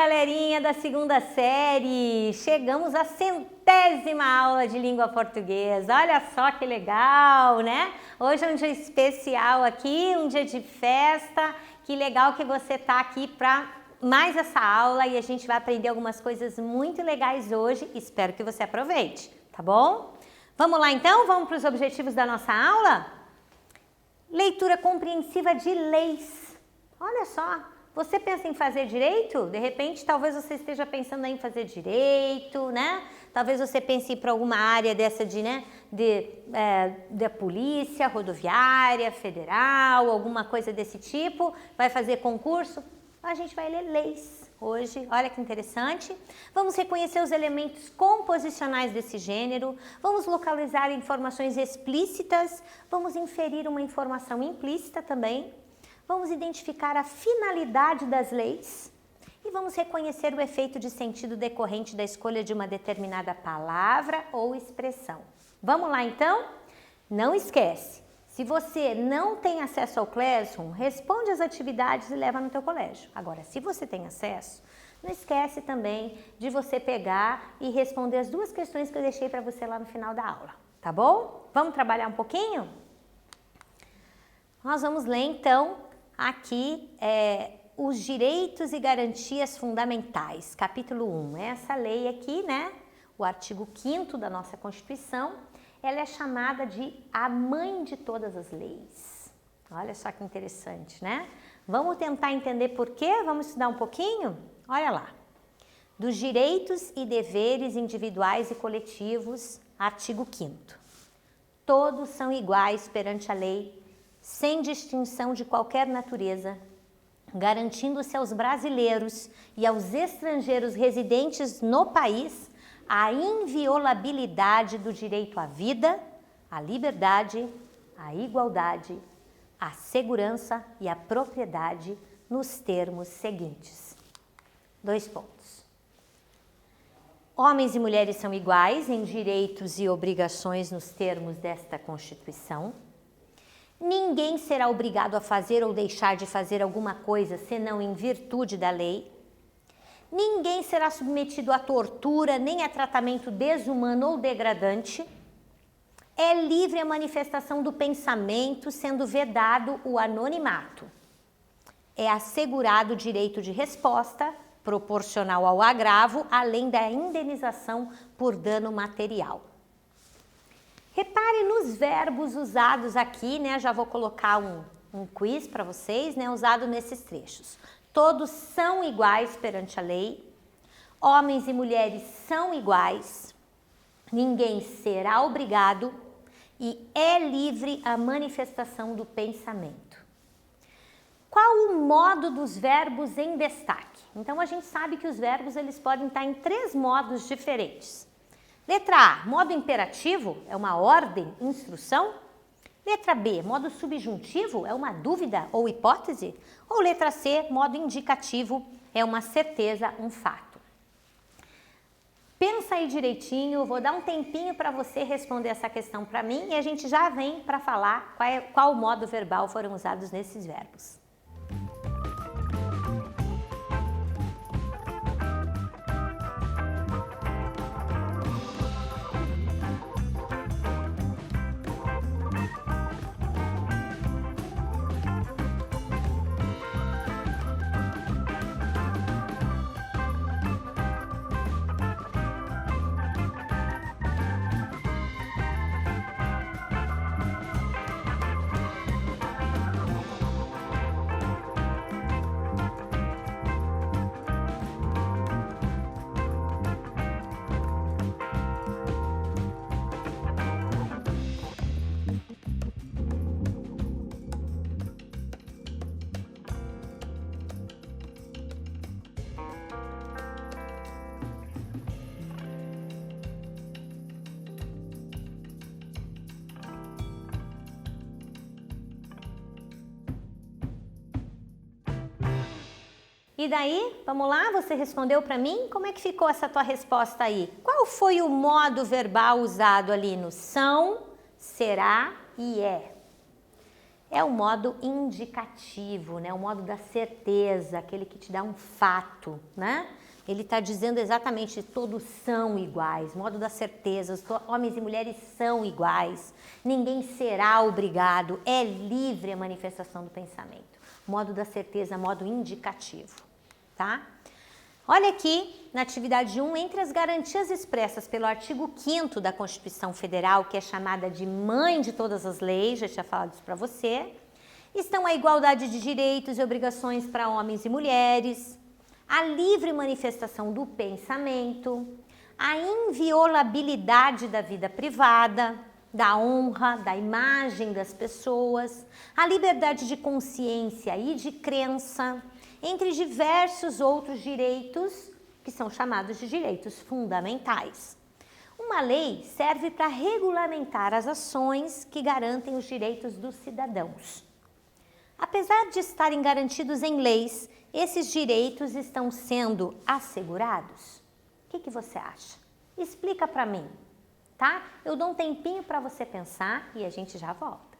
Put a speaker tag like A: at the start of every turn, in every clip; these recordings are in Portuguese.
A: galerinha da segunda série! Chegamos à 100ª aula de língua portuguesa. Olha só que legal, né? Hoje é um dia especial aqui, um dia de festa. Que legal que você tá aqui para mais essa aula e a gente vai aprender algumas coisas muito legais hoje. Espero que você aproveite, tá bom? Vamos lá então? Vamos para os objetivos da nossa aula? Leitura compreensiva de leis. Olha só! Você pensa em fazer direito? De repente, talvez você esteja pensando em fazer direito, né? Talvez você pense em ir para alguma área dessa da polícia, rodoviária, federal, alguma coisa desse tipo. Vai fazer concurso? A gente vai ler leis hoje. Olha que interessante. Vamos reconhecer os elementos composicionais desse gênero. Vamos localizar informações explícitas. Vamos inferir uma informação implícita também. Vamos identificar a finalidade das leis e vamos reconhecer o efeito de sentido decorrente da escolha de uma determinada palavra ou expressão. Vamos lá então? Não esquece, se você não tem acesso ao Classroom, responde as atividades e leva no teu colégio. Agora, se você tem acesso, não esquece também de você pegar e responder as duas questões que eu deixei para você lá no final da aula, tá bom? Vamos trabalhar um pouquinho? Nós vamos ler então aqui os direitos e garantias fundamentais, capítulo 1. Essa lei aqui, né, o artigo 5º da nossa Constituição, ela é chamada de a mãe de todas as leis. Olha só que interessante, né? Vamos tentar entender por quê? Vamos estudar um pouquinho? Olha lá. Dos direitos e deveres individuais e coletivos, artigo 5º. Todos são iguais perante a lei, sem distinção de qualquer natureza, garantindo-se aos brasileiros e aos estrangeiros residentes no país a inviolabilidade do direito à vida, à liberdade, à igualdade, à segurança e à propriedade nos termos seguintes. 2 pontos. Homens e mulheres são iguais em direitos e obrigações nos termos desta Constituição. Ninguém será obrigado a fazer ou deixar de fazer alguma coisa senão em virtude da lei. Ninguém será submetido a tortura nem a tratamento desumano ou degradante. É livre a manifestação do pensamento, sendo vedado o anonimato. É assegurado o direito de resposta, proporcional ao agravo, além da indenização por dano material. Repare nos verbos usados aqui, né? Já vou colocar um quiz para vocês, né? Usado nesses trechos. Todos são iguais perante a lei. Homens e mulheres são iguais. Ninguém será obrigado e é livre a manifestação do pensamento. Qual o modo dos verbos em destaque? Então, a gente sabe que os verbos eles podem estar em 3 modos diferentes. Letra A, modo imperativo, é uma ordem, instrução. Letra B, modo subjuntivo, é uma dúvida ou hipótese. Ou letra C, modo indicativo, é uma certeza, um fato. Pensa aí direitinho, vou dar um tempinho para você responder essa questão para mim e a gente já vem para falar qual modo verbal foram usados nesses verbos. E daí, vamos lá, você respondeu para mim? Como é que ficou essa tua resposta aí? Qual foi o modo verbal usado ali no são, será e é? É o modo indicativo, né? O modo da certeza, aquele que te dá um fato, né? Ele está dizendo exatamente todos são iguais, modo da certeza, homens e mulheres são iguais, ninguém será obrigado, é livre a manifestação do pensamento. Modo da certeza, modo indicativo, tá? Olha aqui, na atividade 1, entre as garantias expressas pelo artigo 5º da Constituição Federal, que é chamada de mãe de todas as leis, já tinha falado isso para você, estão a igualdade de direitos e obrigações para homens e mulheres, a livre manifestação do pensamento, a inviolabilidade da vida privada, da honra, da imagem das pessoas, a liberdade de consciência e de crença, entre diversos outros direitos que são chamados de direitos fundamentais. Uma lei serve para regulamentar as ações que garantem os direitos dos cidadãos. Apesar de estarem garantidos em leis, esses direitos estão sendo assegurados? O que você acha? Explica para mim, tá? Eu dou um tempinho para você pensar e a gente já volta.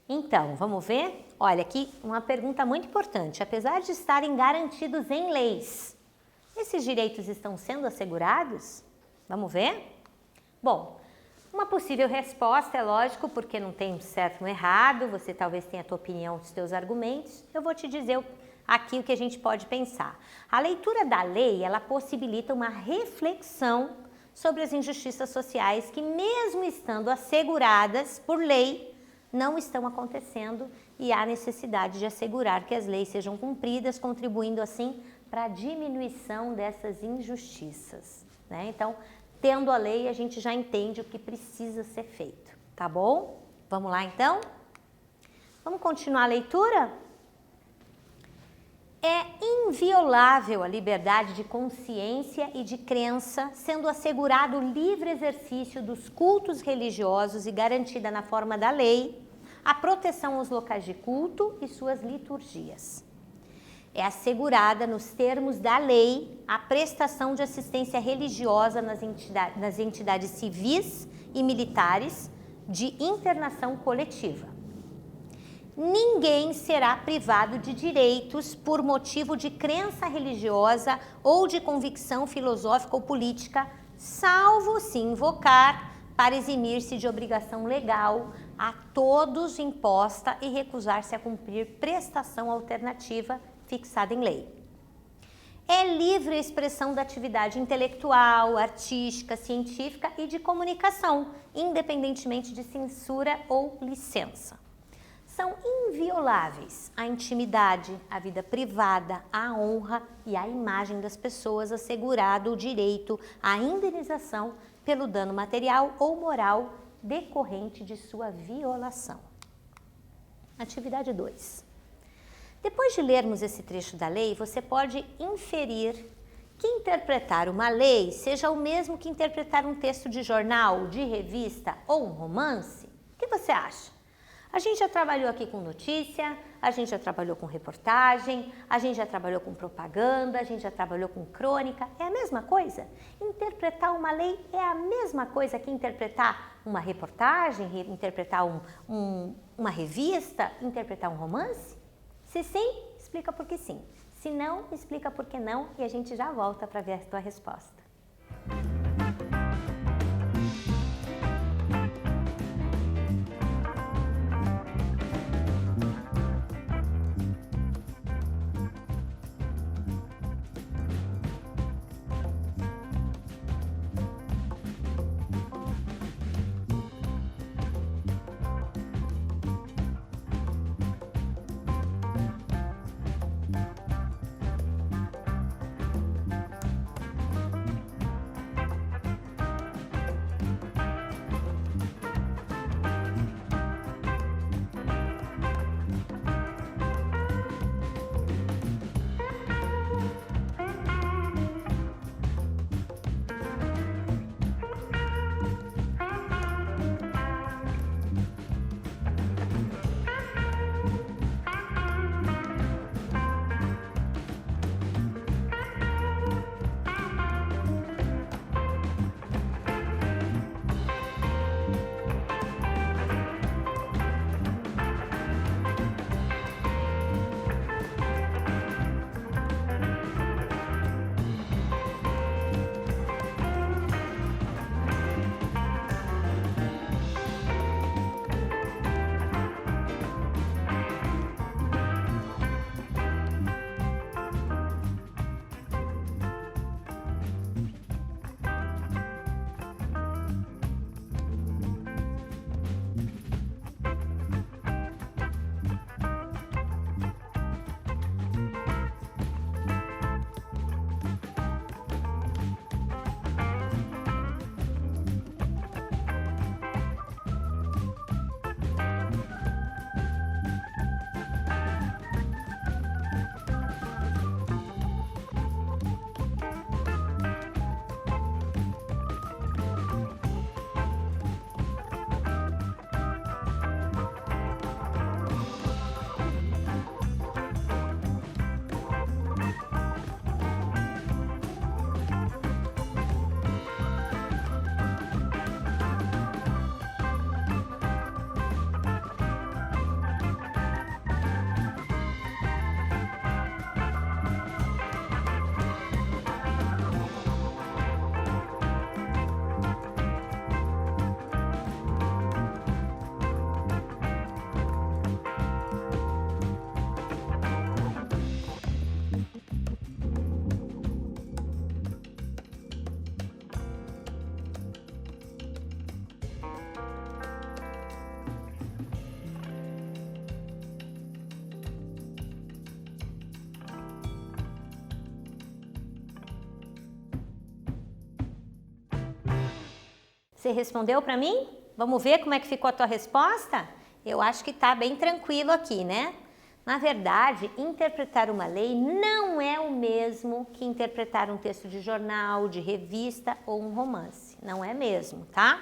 A: Então, vamos ver? Olha, aqui uma pergunta muito importante. Apesar de estarem garantidos em leis, esses direitos estão sendo assegurados? Vamos ver? Bom, uma possível resposta é lógico, porque não tem um certo ou um errado, você talvez tenha a tua opinião, os teus argumentos. Eu vou te dizer aqui o que a gente pode pensar. A leitura da lei, ela possibilita uma reflexão sobre as injustiças sociais que, mesmo estando asseguradas por lei, não estão acontecendo e há necessidade de assegurar que as leis sejam cumpridas, contribuindo assim para a diminuição dessas injustiças, né? Então, tendo a lei, a gente já entende o que precisa ser feito. tá bom? Vamos lá então? Vamos continuar a leitura? É inviolável a liberdade de consciência e de crença, sendo assegurado o livre exercício dos cultos religiosos e garantida na forma da lei a proteção aos locais de culto e suas liturgias. É assegurada nos termos da lei a prestação de assistência religiosa nas entidades civis e militares de internação coletiva. Ninguém será privado de direitos por motivo de crença religiosa ou de convicção filosófica ou política, salvo se invocar para eximir-se de obrigação legal a todos imposta e recusar-se a cumprir prestação alternativa fixada em lei. É livre a expressão da atividade intelectual, artística, científica e de comunicação, independentemente de censura ou licença. São invioláveis a intimidade, a vida privada, a honra e a imagem das pessoas, assegurado o direito à indenização pelo dano material ou moral decorrente de sua violação. Atividade 2. Depois de lermos esse trecho da lei, você pode inferir que interpretar uma lei seja o mesmo que interpretar um texto de jornal, de revista ou um romance. O que você acha? A gente já trabalhou aqui com notícia, a gente já trabalhou com reportagem, a gente já trabalhou com propaganda, a gente já trabalhou com crônica. É a mesma coisa? Interpretar uma lei é a mesma coisa que interpretar uma reportagem, interpretar uma revista, interpretar um romance? Se sim, explica por que sim. Se não, explica por que não e a gente já volta para ver a tua resposta. Você respondeu para mim? Vamos ver como é que ficou a tua resposta? Eu acho que tá bem tranquilo aqui, né? Na verdade, interpretar uma lei não é o mesmo que interpretar um texto de jornal, de revista ou um romance. Não é mesmo, tá?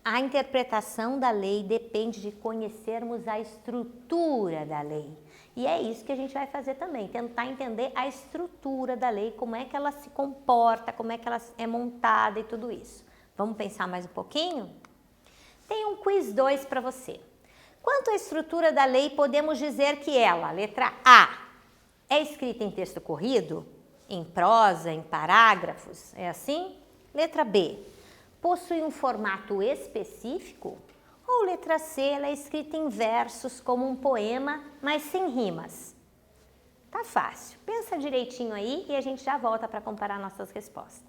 A: A interpretação da lei depende de conhecermos a estrutura da lei. E é isso que a gente vai fazer também, tentar entender a estrutura da lei, como é que ela se comporta, como é que ela é montada e tudo isso. Vamos pensar mais um pouquinho? Tem um quiz 2 para você. Quanto à estrutura da lei, podemos dizer que ela, letra A, é escrita em texto corrido, em prosa, em parágrafos, é assim? Letra B, possui um formato específico? Ou letra C, ela é escrita em versos como um poema, mas sem rimas? Tá fácil. Pensa direitinho aí e a gente já volta para comparar nossas respostas.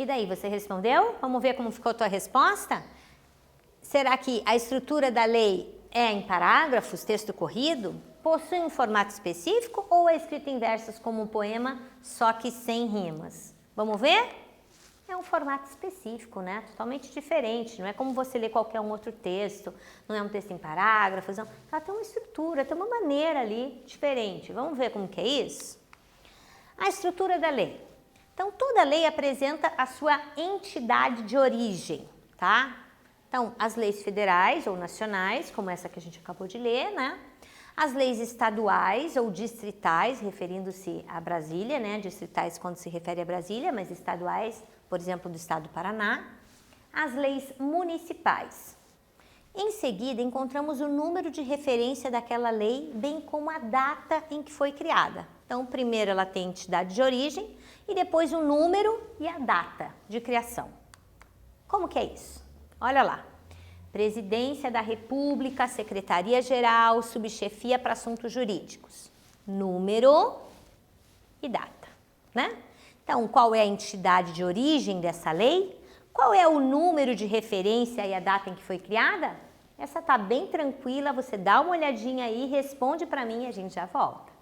A: E daí, você respondeu? Vamos ver como ficou a tua resposta? Será que a estrutura da lei é em parágrafos, texto corrido? Possui um formato específico ou é escrito em versos como um poema, só que sem rimas? Vamos ver? É um formato específico, né? Totalmente diferente, não é como você lê qualquer um outro texto, não é um texto em parágrafos, não. Ela tem uma estrutura, tem uma maneira ali diferente. Vamos ver como que é isso? A estrutura da lei. Então, toda lei apresenta a sua entidade de origem, tá? Então, as leis federais ou nacionais, como essa que a gente acabou de ler, né? As leis estaduais ou distritais, referindo-se a Brasília, né? Distritais quando se refere a Brasília, mas estaduais, por exemplo, do estado do Paraná. As leis municipais. Em seguida, encontramos o número de referência daquela lei, bem como a data em que foi criada. Então, primeiro ela tem entidade de origem e depois o número e a data de criação. Como que é isso? Olha lá. Presidência da República, Secretaria-Geral, Subchefia para Assuntos Jurídicos. Número e data, né? Então, qual é a entidade de origem dessa lei? Qual é o número de referência e a data em que foi criada? Essa tá bem tranquila, você dá uma olhadinha aí, responde para mim e a gente já volta.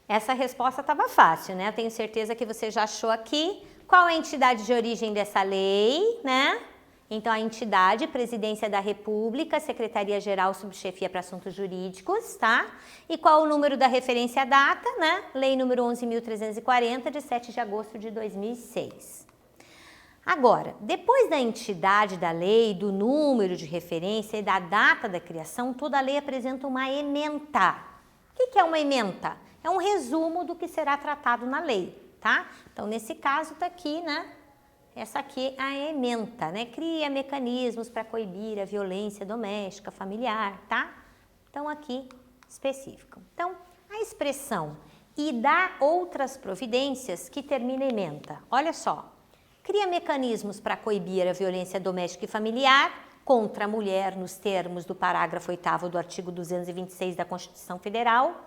A: Essa resposta estava fácil, né? Eu tenho certeza que você já achou aqui. Qual é a entidade de origem dessa lei, né? Então, a entidade, Presidência da República, Secretaria-Geral, Subchefia para Assuntos Jurídicos, tá? E qual o número da referência à data, né? Lei número 11.340, de 7 de agosto de 2006. Agora, depois da entidade da lei, do número de referência e da data da criação, toda lei apresenta uma ementa. O que é uma ementa? É um resumo do que será tratado na lei, tá? Então, nesse caso, tá aqui, né? Essa aqui é a ementa, né? Cria mecanismos para coibir a violência doméstica, familiar, tá? Então, aqui, específico. Então, a expressão e dá outras providências que termina em ementa. Olha só. Cria mecanismos para coibir a violência doméstica e familiar contra a mulher nos termos do parágrafo 8º do artigo 226 da Constituição Federal,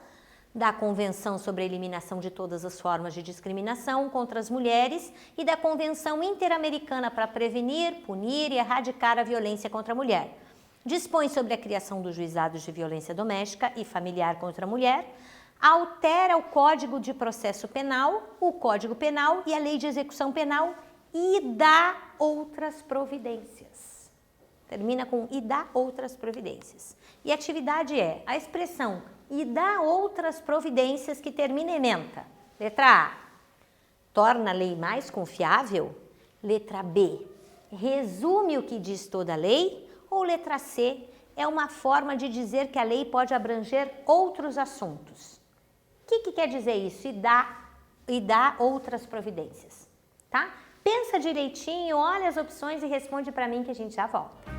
A: da Convenção sobre a Eliminação de Todas as Formas de Discriminação contra as Mulheres e da Convenção Interamericana para Prevenir, Punir e Erradicar a Violência contra a Mulher. Dispõe sobre a criação dos juizados de violência doméstica e familiar contra a mulher, altera o Código de Processo Penal, o Código Penal e a Lei de Execução Penal e dá outras providências. Termina com e dá outras providências. E a atividade é a expressão e dá outras providências que termina em ementa. Letra A, torna a lei mais confiável? Letra B, resume o que diz toda a lei? Ou letra C, é uma forma de dizer que a lei pode abranger outros assuntos? O que quer dizer isso? E dá outras providências, tá? Pensa direitinho, olha as opções e responde para mim que a gente já volta.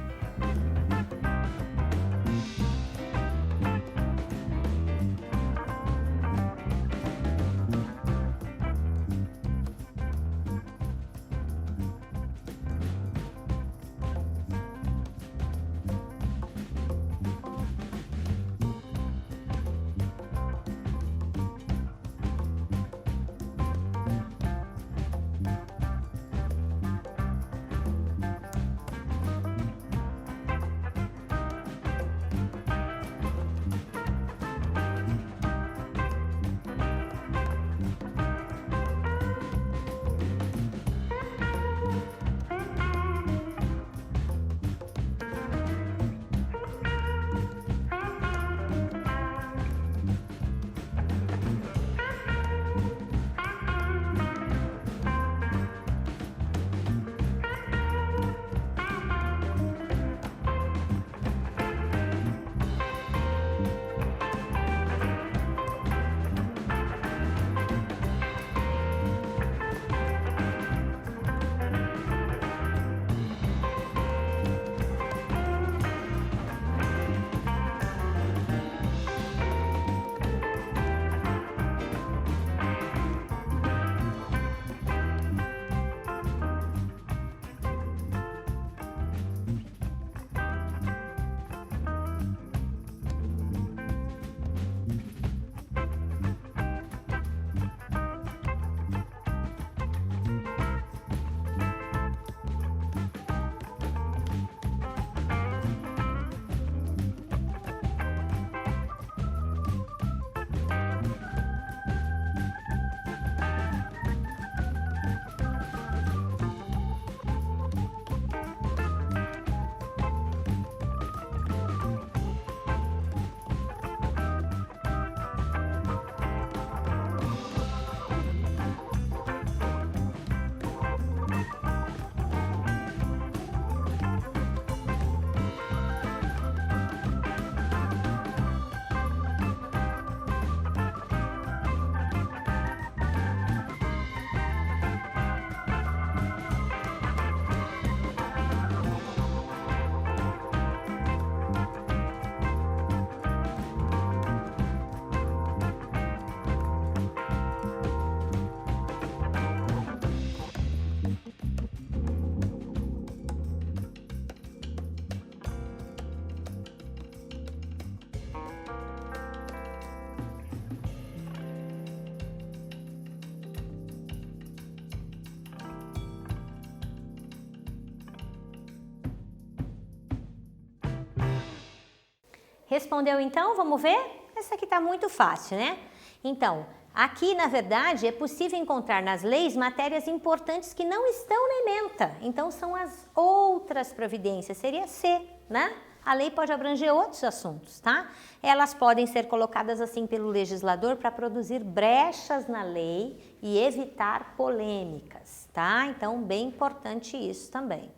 A: Respondeu então? Vamos ver? Essa aqui tá muito fácil, né? Então, Aqui, na verdade, é possível encontrar nas leis matérias importantes que não estão na ementa. Então, são as outras providências, seria C, né? A lei pode abranger outros assuntos, tá? Elas podem ser colocadas assim pelo legislador para produzir brechas na lei e evitar polêmicas, tá? Então, bem importante isso também.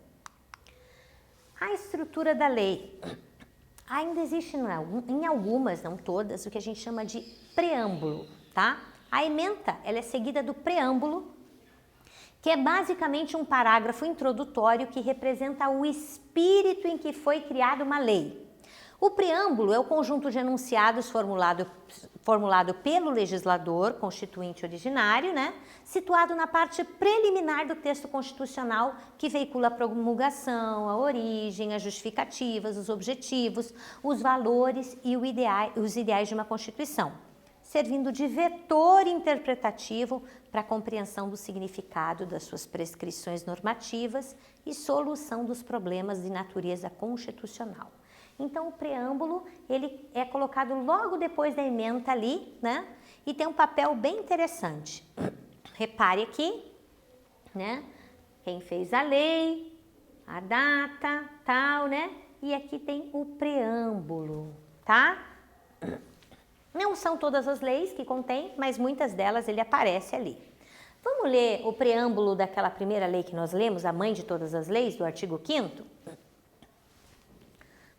A: A estrutura da lei. Ainda existe em algumas, não todas, o que a gente chama de preâmbulo, tá? A ementa, ela é seguida do preâmbulo, que é basicamente um parágrafo introdutório que representa o espírito em que foi criada uma lei. O preâmbulo é o conjunto de enunciados formulado pelo legislador constituinte originário, né, situado na parte preliminar do texto constitucional que veicula a promulgação, a origem, as justificativas, os objetivos, os valores e os ideais de uma Constituição, servindo de vetor interpretativo para a compreensão do significado das suas prescrições normativas e solução dos problemas de natureza constitucional. Então, o preâmbulo, ele é colocado logo depois da ementa ali, né? E tem um papel bem interessante. Repare aqui, né? Quem fez a lei, a data, tal, né? E aqui tem o preâmbulo, tá? Não são todas as leis que contém, mas muitas delas ele aparece ali. Vamos ler o preâmbulo daquela primeira lei que nós lemos, a mãe de todas as leis, do artigo 5º?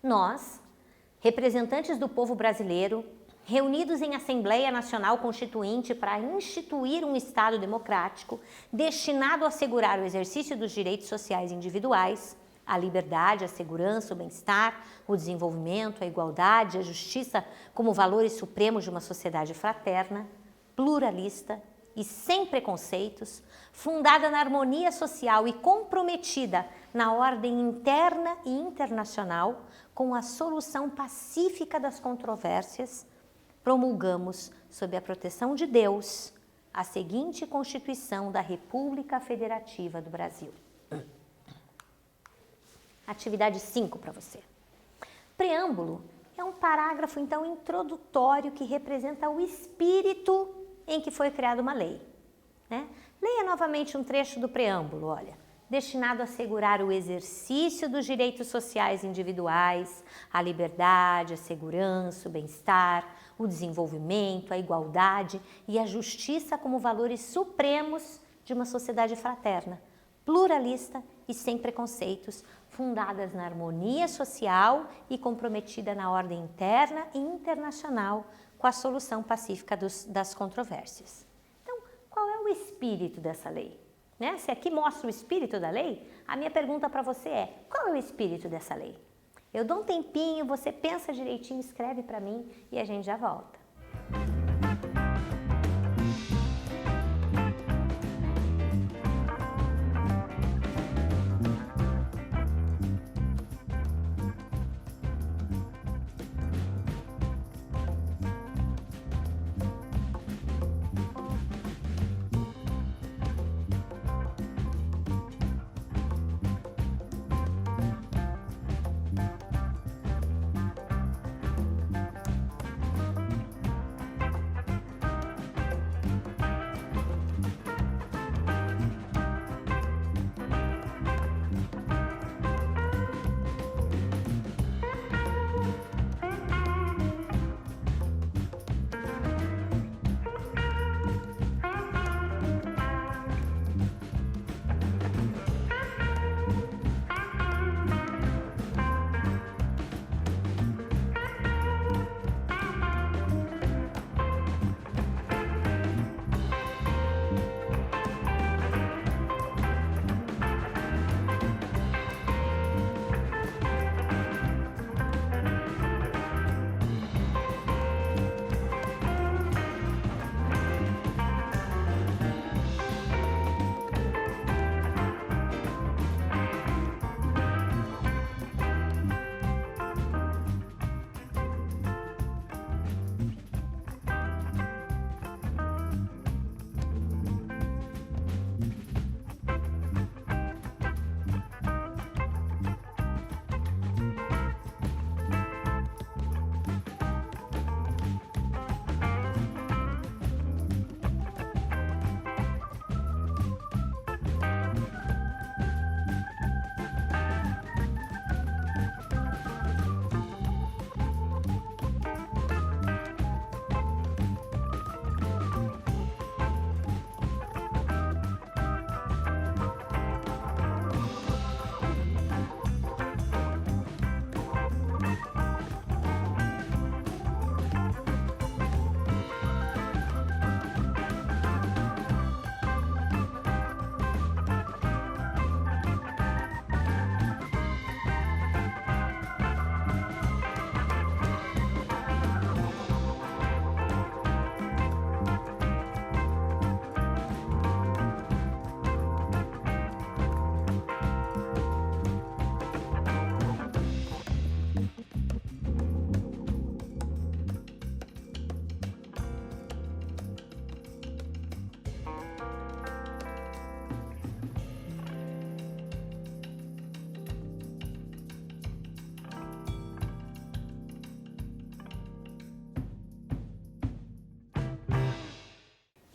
A: Nós, representantes do povo brasileiro, reunidos em Assembleia Nacional Constituinte para instituir um Estado democrático destinado a assegurar o exercício dos direitos sociais individuais, a liberdade, a segurança, o bem-estar, o desenvolvimento, a igualdade, a justiça como valores supremos de uma sociedade fraterna, pluralista e sem preconceitos, fundada na harmonia social e comprometida na ordem interna e internacional com a solução pacífica das controvérsias, promulgamos, sob a proteção de Deus, a seguinte Constituição da República Federativa do Brasil. Atividade 5 para você. Preâmbulo é um parágrafo, então, introdutório que representa o espírito em que foi criada uma lei, né? Leia novamente um trecho do preâmbulo, olha. Destinado a assegurar o exercício dos direitos sociais individuais, a liberdade, a segurança, o bem-estar, o desenvolvimento, a igualdade e a justiça como valores supremos de uma sociedade fraterna, pluralista e sem preconceitos, fundadas na harmonia social e comprometida na ordem interna e internacional com a solução pacífica das controvérsias. Então, qual é o espírito dessa lei? Né? Se aqui mostra o espírito da lei, a minha pergunta para você é, qual é o espírito dessa lei? Eu dou um tempinho, você pensa direitinho, escreve para mim e a gente já volta.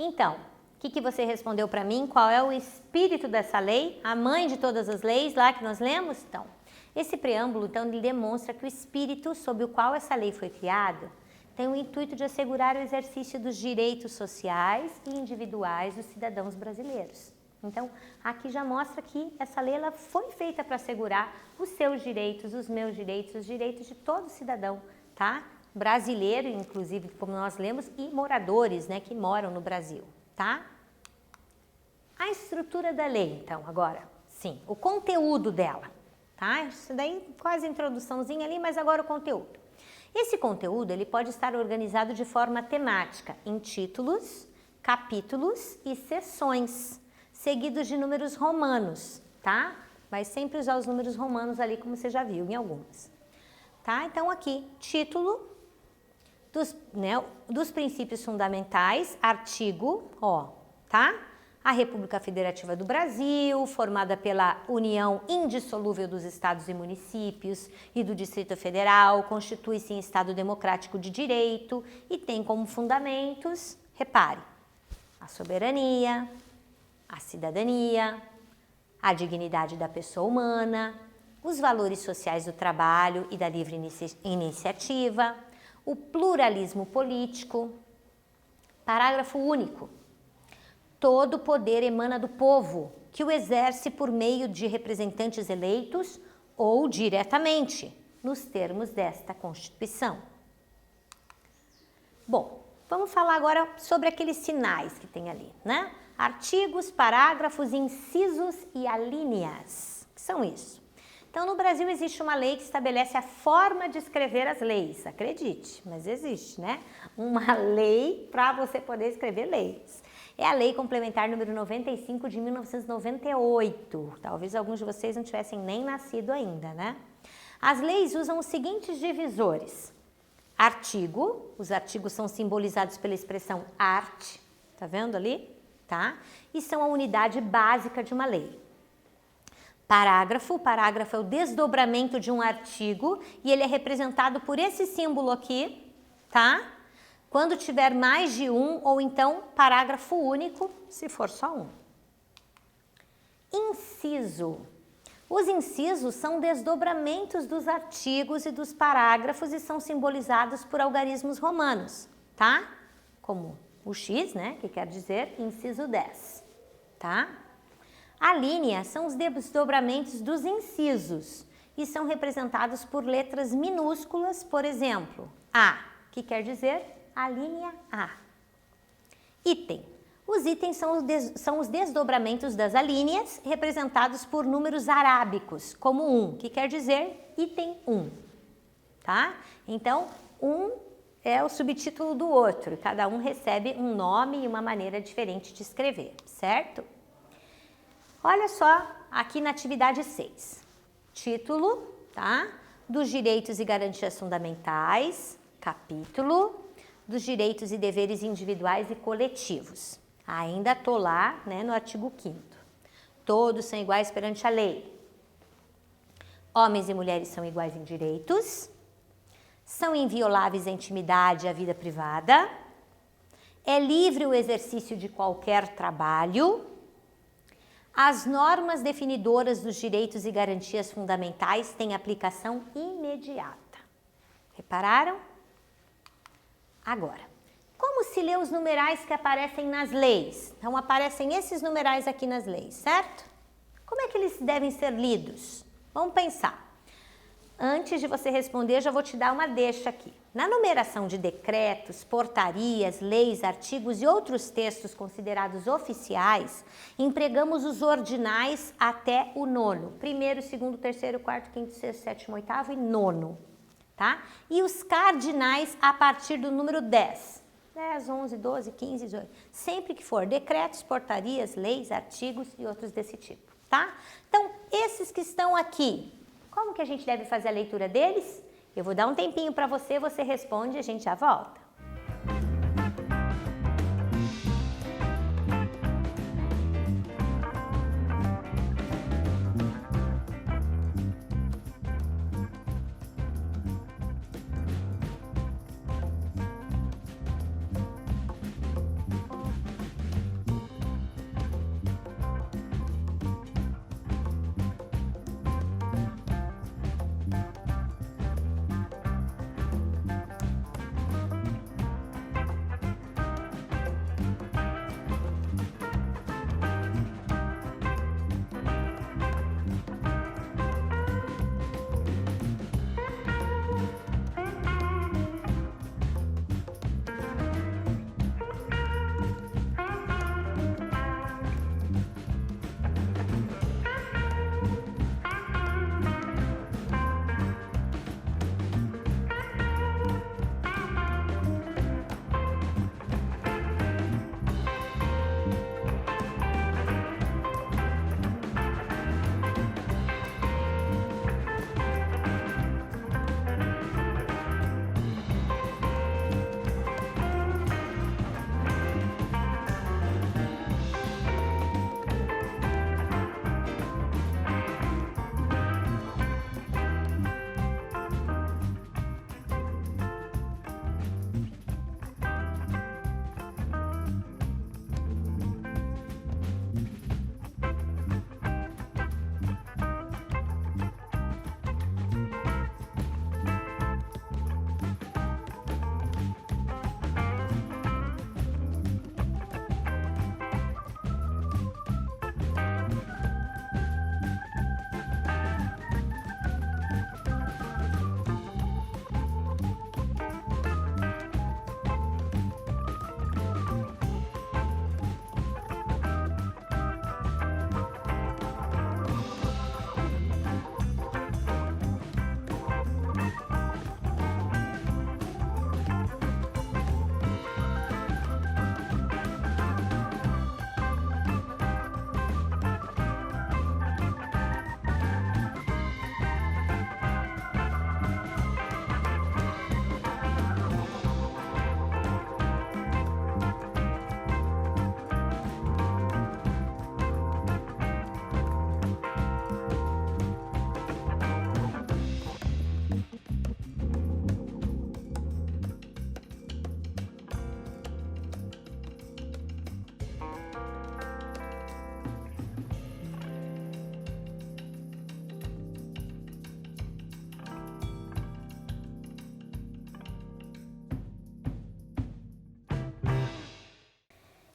A: Então, o que você respondeu para mim? Qual é o espírito dessa lei? A mãe de todas as leis lá que nós lemos? Então, esse preâmbulo, então, ele demonstra que o espírito sob o qual essa lei foi criada tem o intuito de assegurar o exercício dos direitos sociais e individuais dos cidadãos brasileiros. Então, aqui já mostra que essa lei ela foi feita para assegurar os seus direitos, os meus direitos, os direitos de todo cidadão, tá? Brasileiro, inclusive, como nós lemos, e moradores, né, que moram no Brasil, tá? A estrutura da lei, então, agora, sim, o conteúdo dela, tá? Isso daí quase introduçãozinha ali, mas agora o conteúdo. Esse conteúdo, ele pode estar organizado de forma temática, em títulos, capítulos e seções, seguidos de números romanos, tá? Vai sempre usar os números romanos ali, como você já viu em algumas. Tá? Então, aqui, título dos princípios fundamentais, artigo, ó, tá? A República Federativa do Brasil, formada pela união indissolúvel dos estados e municípios e do Distrito Federal, constitui-se em Estado democrático de direito e tem como fundamentos, repare, a soberania, a cidadania, a dignidade da pessoa humana, os valores sociais do trabalho e da livre iniciativa, o pluralismo político. Parágrafo único. Todo poder emana do povo, que o exerce por meio de representantes eleitos ou diretamente, nos termos desta Constituição. Bom, vamos falar agora sobre aqueles sinais que tem ali, né? Artigos, parágrafos, incisos e alíneas. O que são isso? Então, no Brasil existe uma lei que estabelece a forma de escrever as leis, acredite, mas existe, né? Uma lei para você poder escrever leis. É a Lei Complementar número 95 de 1998. Talvez alguns de vocês não tivessem nem nascido ainda, né? As leis usam os seguintes divisores. Artigo, os artigos são simbolizados pela expressão art, tá vendo ali? Tá? E são a unidade básica de uma lei. Parágrafo, o parágrafo é o desdobramento de um artigo e ele é representado por esse símbolo aqui, tá? Quando tiver mais de um, ou então parágrafo único, se for só um. Inciso. Os incisos são desdobramentos dos artigos e dos parágrafos e são simbolizados por algarismos romanos, tá? Como o X, né, que quer dizer inciso 10, tá? A linha são os desdobramentos dos incisos e são representados por letras minúsculas, por exemplo, A, que quer dizer a linha A. Item. Os itens são os desdobramentos das alíneas, representados por números arábicos, como 1, que quer dizer item 1, tá? Então, um é o subtítulo do outro, cada um recebe um nome e uma maneira diferente de escrever, certo? Olha só aqui na atividade 6, título, tá? Dos direitos e garantias fundamentais, capítulo, dos direitos e deveres individuais e coletivos. Ainda estou lá, né, no artigo 5º. Todos são iguais perante a lei. Homens e mulheres são iguais em direitos. São invioláveis a intimidade e a vida privada. É livre o exercício de qualquer trabalho. As normas definidoras dos direitos e garantias fundamentais têm aplicação imediata. Repararam? Agora, como se lê os numerais que aparecem nas leis? Então, aparecem esses numerais aqui nas leis, certo? Como é que eles devem ser lidos? Vamos pensar. Antes de você responder, já vou te dar uma deixa aqui. Na numeração de decretos, portarias, leis, artigos e outros textos considerados oficiais, empregamos os ordinais até o 9º. Primeiro, segundo, terceiro, quarto, quinto, sexto, sétimo, oitavo e 9º. Tá? E os cardinais a partir do número 10. 10, 11, 12, 15, 18. Sempre que for decretos, portarias, leis, artigos e outros desse tipo, tá? Então, esses que estão aqui, como que a gente deve fazer a leitura deles? Eu vou dar um tempinho para você, você responde e a gente já volta.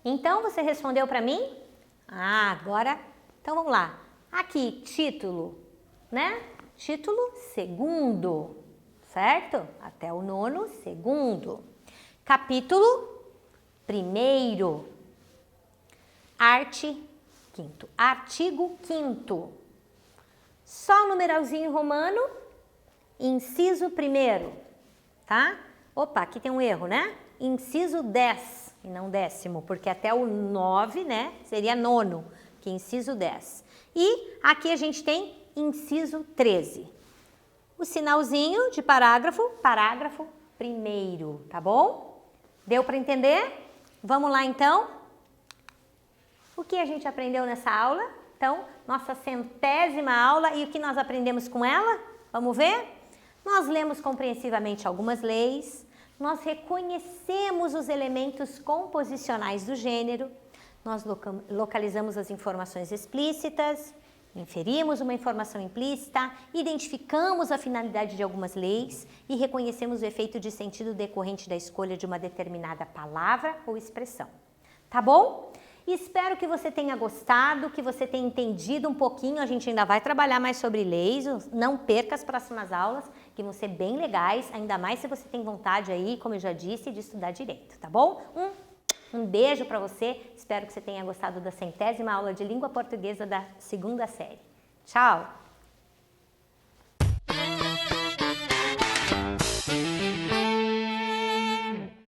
A: Então, você respondeu para mim? Ah, agora, então vamos lá. Aqui, título, né? Título segundo, certo? Até o nono, segundo. Capítulo primeiro. Arte, quinto. Artigo quinto. Só numeralzinho romano, inciso primeiro, tá? Opa, aqui tem um erro, né? Inciso 10 e não décimo, porque até o 9, né, seria nono, que é inciso 10. E aqui a gente tem inciso 13. O sinalzinho de parágrafo, parágrafo primeiro, tá bom? Deu para entender? Vamos lá então? O que a gente aprendeu nessa aula? Então, nossa 100ª aula, e o que nós aprendemos com ela? Vamos ver? Nós lemos compreensivamente algumas leis, nós reconhecemos os elementos composicionais do gênero, nós localizamos as informações explícitas, inferimos uma informação implícita, identificamos a finalidade de algumas leis e reconhecemos o efeito de sentido decorrente da escolha de uma determinada palavra ou expressão. Tá bom? Espero que você tenha gostado, que você tenha entendido um pouquinho. A gente ainda vai trabalhar mais sobre leis. Não perca as próximas aulas, que vão ser bem legais, ainda mais se você tem vontade aí, como eu já disse, de estudar direito, tá bom? Um beijo para você. Espero que você tenha gostado da 100ª aula de língua portuguesa da 2ª série. Tchau!